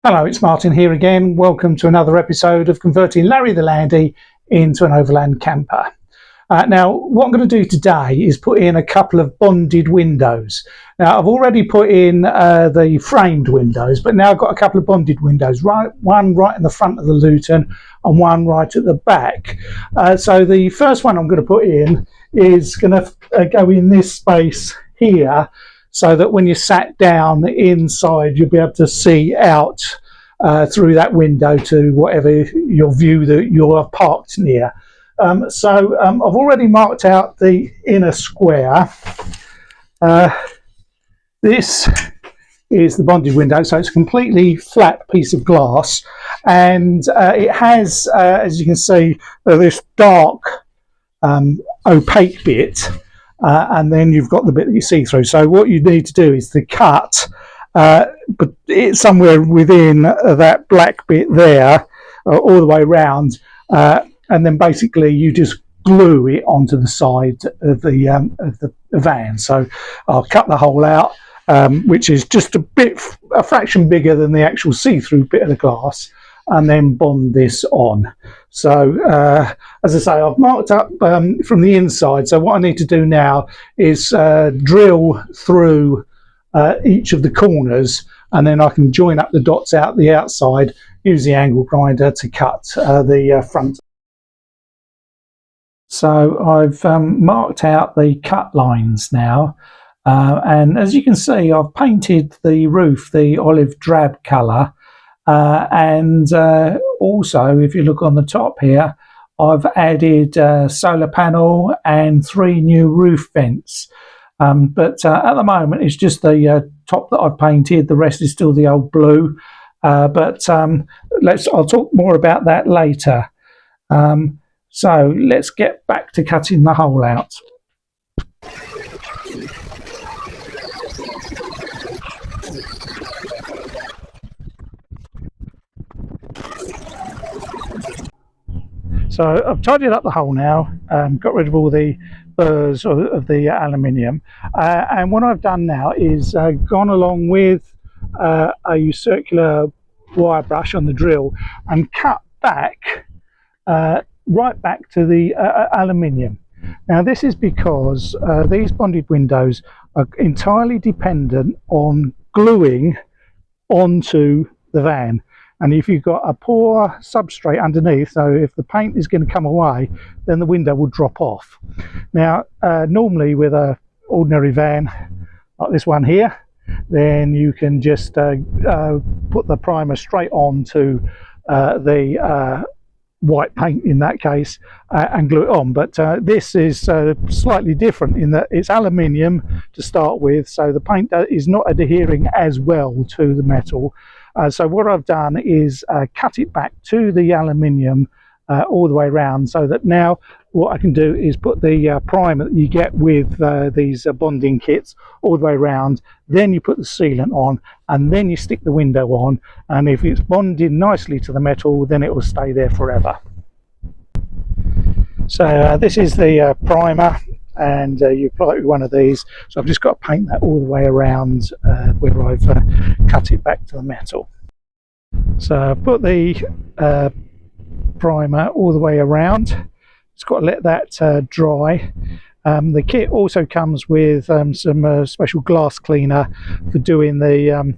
Hello, it's Martin here again. Welcome to another episode of converting Larry the Landy into an Overland camper. Now, what I'm going to do today is put in a couple of bonded windows. Now, I've already put in the framed windows, but now I've got a couple of bonded windows, one right in the front of the Luton and one right at the back. So the first one I'm going to put in is going to go in this space here, so that when you sat down inside, you'll be able to see out through that window to whatever your view that you're parked near. So I've already marked out the inner square. This is the bonded window, so it's a completely flat piece of glass, and it has, as you can see, this dark opaque bit. And then you've got the bit that you see through. So what you need to do is to cut, but it's somewhere within that black bit there, all the way around, and then basically you just glue it onto the side of the van. So I'll cut the hole out, which is just a fraction bigger than the actual see-through bit of the glass, and then bond this on. So as I say, I've marked up from the inside, so what I need to do now is drill through each of the corners, and then I can join up the dots out the outside, use the angle grinder to cut the front. So I've marked out the cut lines now, and as you can see, I've painted the roof the olive drab colour. And also, if you look on the top here, I've added a solar panel and 3 new roof vents. But at the moment, it's just the top that I've painted. The rest is still the old blue. But I'll talk more about that later. So let's get back to cutting the hole out. So I've tidied up the hole now, got rid of all the burrs of the aluminium, and what I've done now is gone along with a circular wire brush on the drill and cut back, right back to the aluminium. Now this is because these bonded windows are entirely dependent on gluing onto the van. And if you've got a poor substrate underneath, so if the paint is going to come away, then the window will drop off. Now, normally with an ordinary van like this one here, then you can just put the primer straight onto the white paint in that case, and glue it on. But this is slightly different in that it's aluminium to start with, so the paint is not adhering as well to the metal. So what I've done is cut it back to the aluminium all the way around, so that now what I can do is put the primer that you get with these bonding kits all the way around, then you put the sealant on, and then you stick the window on, and if it's bonded nicely to the metal, then it will stay there forever. So this is the primer, and you apply it with one of these. So I've just got to paint that all the way around where I've cut it back to the metal. So I've put the primer all the way around. It's got to let that dry. The kit also comes with some special glass cleaner for doing the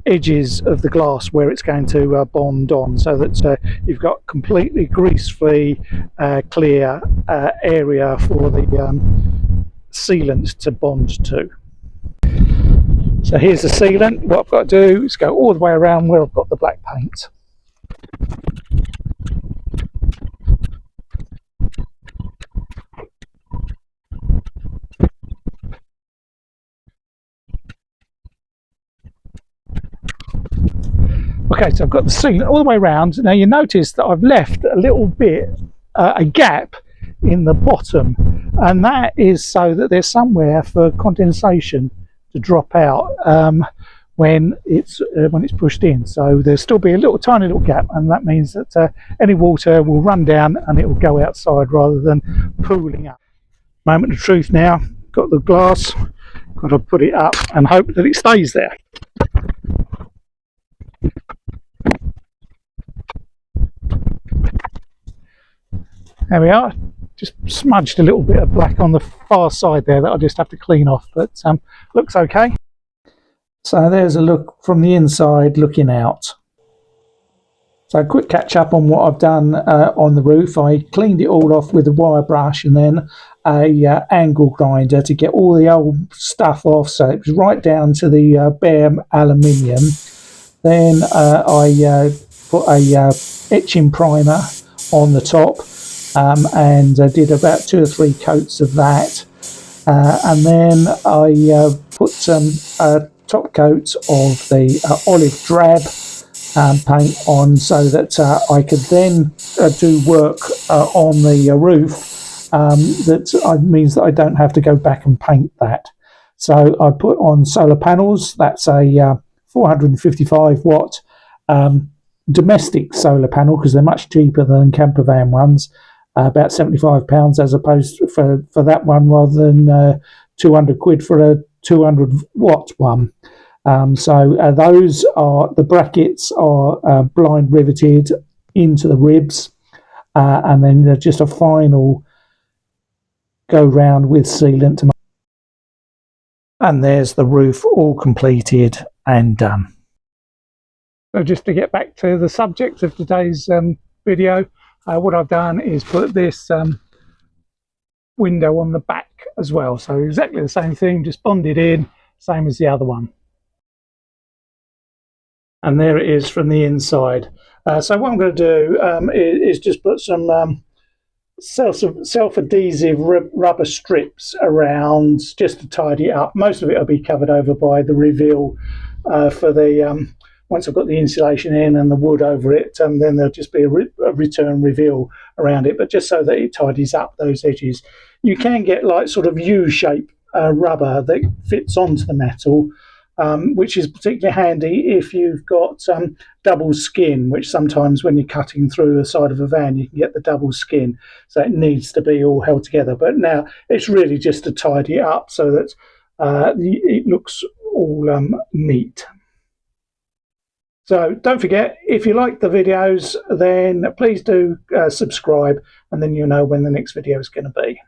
edges of the glass where it's going to bond on, so that you've got completely grease-free clear area for the sealant to bond to. So here's the sealant. What I've got to do is go all the way around where I've got the black paint. Okay, so I've got the sealant all the way around. Now you notice that I've left a little bit, a gap in the bottom, and that is so that there's somewhere for condensation to drop out when it's pushed in. So there'll still be a tiny little gap, and that means that any water will run down and it will go outside rather than pooling up. Moment of truth now. Got the glass, got to put it up and hope that it stays there. There we are. Just smudged a little bit of black on the far side there that I just have to clean off, but looks okay. So there's a look from the inside looking out. So a quick catch up on what I've done on the roof. I cleaned it all off with a wire brush and then a angle grinder to get all the old stuff off, so it was right down to the bare aluminium. Then I put a etching primer on the top and did about 2 or 3 coats of that, and then I put some top coat of the olive drab paint on, so that I could then do work on the roof. That means that I don't have to go back and paint that. So I put on solar panels. That's a 455 watt domestic solar panel, because they're much cheaper than camper van ones, about £75 as opposed to for that one, rather than 200 quid for a 200 watt one. So those are, the brackets are blind riveted into the ribs, and then just a final go round with sealant. And there's the roof all completed and done. So just to get back to the subject of today's video, what I've done is put this window on the back as well. So exactly the same thing, just bonded in, same as the other one. And there it is from the inside. So what I'm going to do is just put some self-adhesive rubber strips around, just to tidy it up. Most of it will be covered over by the reveal for the once I've got the insulation in and the wood over it, then there'll just be a return reveal around it, but just so that it tidies up those edges. You can get like sort of U-shape rubber that fits onto the metal, which is particularly handy if you've got double skin, which sometimes when you're cutting through the side of a van, you can get the double skin. So it needs to be all held together. But now it's really just to tidy it up so that it looks all neat. So don't forget, if you like the videos, then please do subscribe, and then you'll know when the next video is going to be.